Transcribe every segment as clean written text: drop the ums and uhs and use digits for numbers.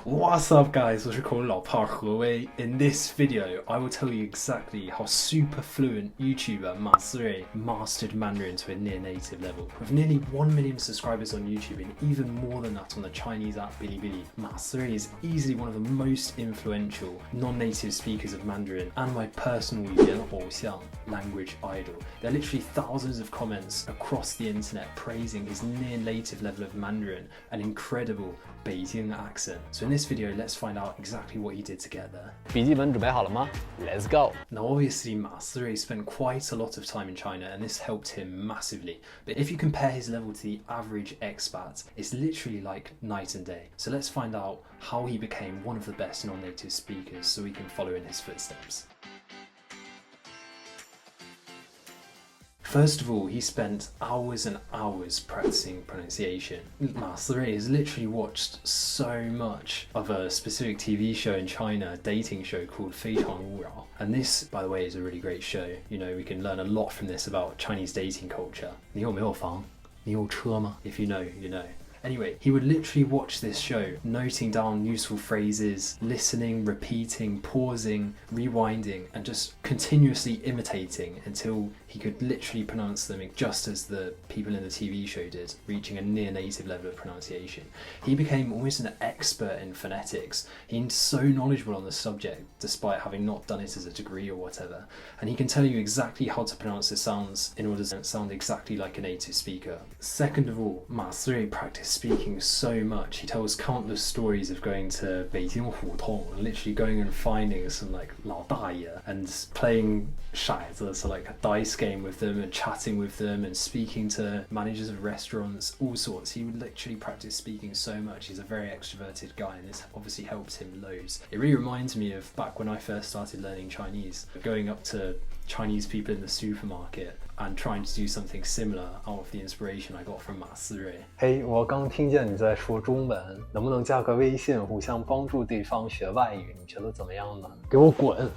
What's up guys, 我是口语老炮何威. In this video, I will tell you exactly how super fluent YouTuber Ma Siri mastered Mandarin to a near native level. With nearly 1 million subscribers on YouTube and even more than that on the Chinese app Bilibili, Ma Siri is easily one of the most influential non-native speakers of Mandarin and my personal 语言偶像 language idol. There are literally thousands of comments across the internet praising his near native level of Mandarin, an incredible Beijing accent. So in this video, let's find out exactly what he did to get there. 笔记本准备好了吗 ？Let's go. Now obviously Ma Siri spent quite a lot of time in China and this helped him massively. But if you compare his level to the average expat, it's literally like night and day. So let's find out how he became one of the best non-native speakers so we can follow in his footsteps. First of all, he spent hours and hours practicing pronunciation. Ma Siri has literally watched so much of a specific TV show in China, a dating show called 非常勿扰. And this, by the way, is a really great show. You know, we can learn a lot from this about Chinese dating culture. 你有没有房？你有车吗? If you know, you know. Anyway, he would literally watch this show, noting down useful phrases, listening, repeating, pausing, rewinding, and just continuously imitating until he could literally pronounce them just as the people in the TV show did, reaching a near native level of pronunciation. He became almost an expert in phonetics. He's so knowledgeable on the subject, despite having not done it as a degree or whatever. And he can tell you exactly how to pronounce the sounds in order to sound exactly like a native speaker. Second of all, Ma Siri practiced speaking so much. He tells countless stories of going to Beijing Hutong, literally going and finding some like 老大爷 and playing 骰子, so like a dice game with them and chatting with them and speaking to managers of restaurants, all sorts. He would literally practice speaking so much. He's a very extroverted guy and this obviously helped him loads. It really reminds me of back when I first started learning Chinese, going up to Chinese people in the supermarket and trying to do something similar out of the inspiration I got from Ma Siri. 嘿，我刚听见你在说中文，能不能加个微信，互相帮助对方学外语？你觉得怎么样呢？给我滚！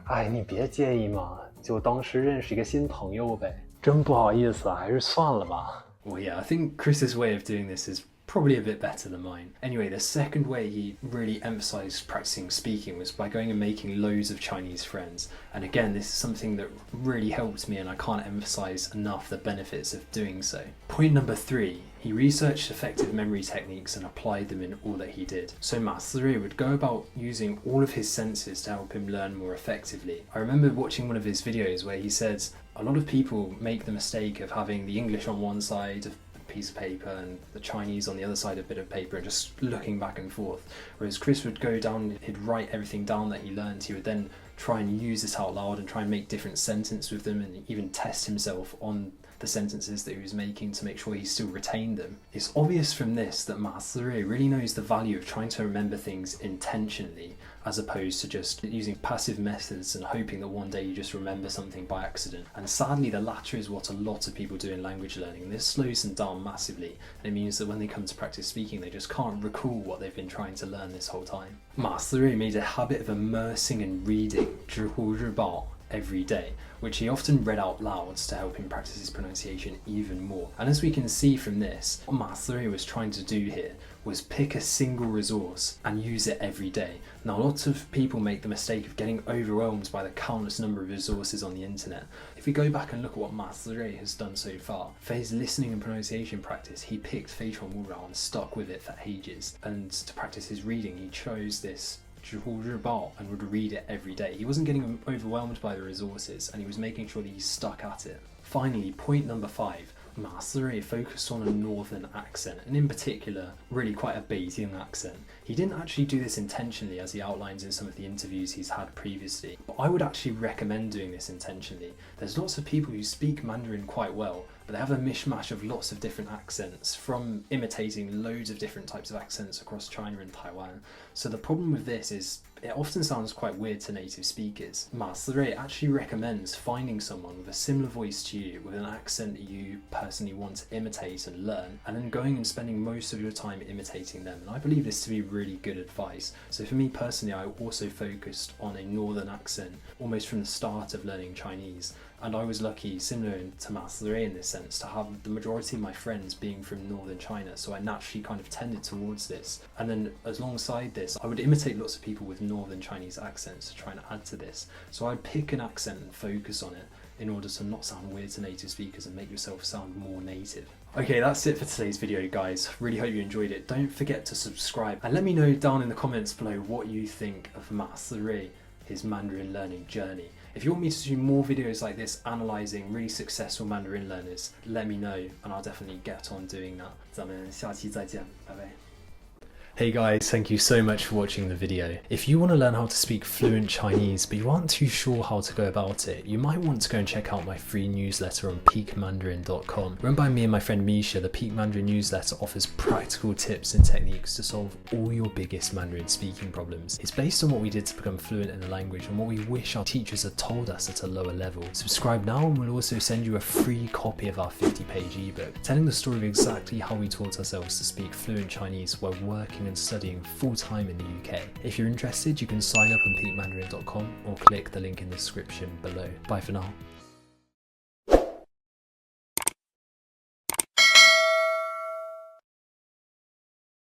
哎，你别介意嘛，就当是认识一个新朋友呗。真不好意思啊，还是算了吧。Well, yeah, I think Chris's way of doing this is probably a bit better than mine. Anyway, the second way he really emphasized practicing speaking was by going and making loads of Chinese friends. And again, this is something that really helped me and I can't emphasize enough the benefits of doing so. Point number 3, he researched effective memory techniques and applied them in all that he did. So Ma Siri would go about using all of his senses to help him learn more effectively. I remember watching one of his videos where he said a lot of people make the mistake of having the English on one side of piece of paper and the Chinese on the other side of a bit of paper and just looking back and forth. Whereas Chris would go down, he'd write everything down that he learned. He would then try and use it out loud and try and make different sentences with them and even test himself on the sentences that he was making to make sure he still retained them. It's obvious from this that Ma Siri really knows the value of trying to remember things intentionally as opposed to just using passive methods and hoping that one day you just remember something by accident. And sadly, the latter is what a lot of people do in language learning. This slows them down massively and it means that when they come to practice speaking, they just can't recall what they've been trying to learn this whole time. Ma Siri made a habit of immersing and reading 知乎日报 every day, which he often read out loud to help him practice his pronunciation even more. And as we can see from this, what Ma Siri was trying to do here was pick a single resource and use it every day. Now, lots of people make the mistake of getting overwhelmed by the countless number of resources on the internet. If we go back and look at what Ma Siri has done so far, for his listening and pronunciation practice, he picked 非常勿扰 and stuck with it for ages. And to practice his reading, he chose this 知乎日报 and would read it every day. He wasn't getting overwhelmed by the resources and he was making sure that he stuck at it. Finally, point number 5. Ma Siri focused on a northern accent, and in particular, really quite a Beijing accent. He didn't actually do this intentionally, as he outlines in some of the interviews he's had previously, but I would actually recommend doing this intentionally. There's lots of people who speak Mandarin quite well, but they have a mishmash of lots of different accents, from imitating loads of different types of accents across China and Taiwan. So the problem with this is it often sounds quite weird to native speakers. Ma Siri actually recommends finding someone with a similar voice to you, with an accent that you personally want to imitate and learn, and then going and spending most of your time imitating them. And I believe this to be really good advice. So for me personally, I also focused on a northern accent almost from the start of learning Chinese. And I was lucky, similar to Master in this sense, to have the majority of my friends being from northern China, so I naturally kind of tended towards this. And then alongside this, I would imitate lots of people with northern Chinese accents to try and add to this. So I'd pick an accent and focus on it in order to not sound weird to native speakers and make yourself sound more native. Okay, that's it for today's video, guys. Really hope you enjoyed it. Don't forget to subscribe and let me know down in the comments below what you think of Master, his Mandarin learning journey. If you want me to do more videos like this analysing really successful Mandarin learners, let me know and I'll definitely get on doing that. 咱们下期再见，拜拜。Hey guys, thank you so much for watching the video. If you want to learn how to speak fluent Chinese but you aren't too sure how to go about it, you might want to go and check out my free newsletter on peakmandarin.com. Run by me and my friend Misha, the Peak Mandarin newsletter offers practical tips and techniques to solve all your biggest Mandarin speaking problems. It's based on what we did to become fluent in the language and what we wish our teachers had told us at a lower level. Subscribe now and we'll also send you a free copy of our 50-page ebook, telling the story of exactly how we taught ourselves to speak fluent Chinese while working and studying full-time in the UK. If you're interested, you can sign up on peakmandarin.com or click the link in the description below. Bye for now.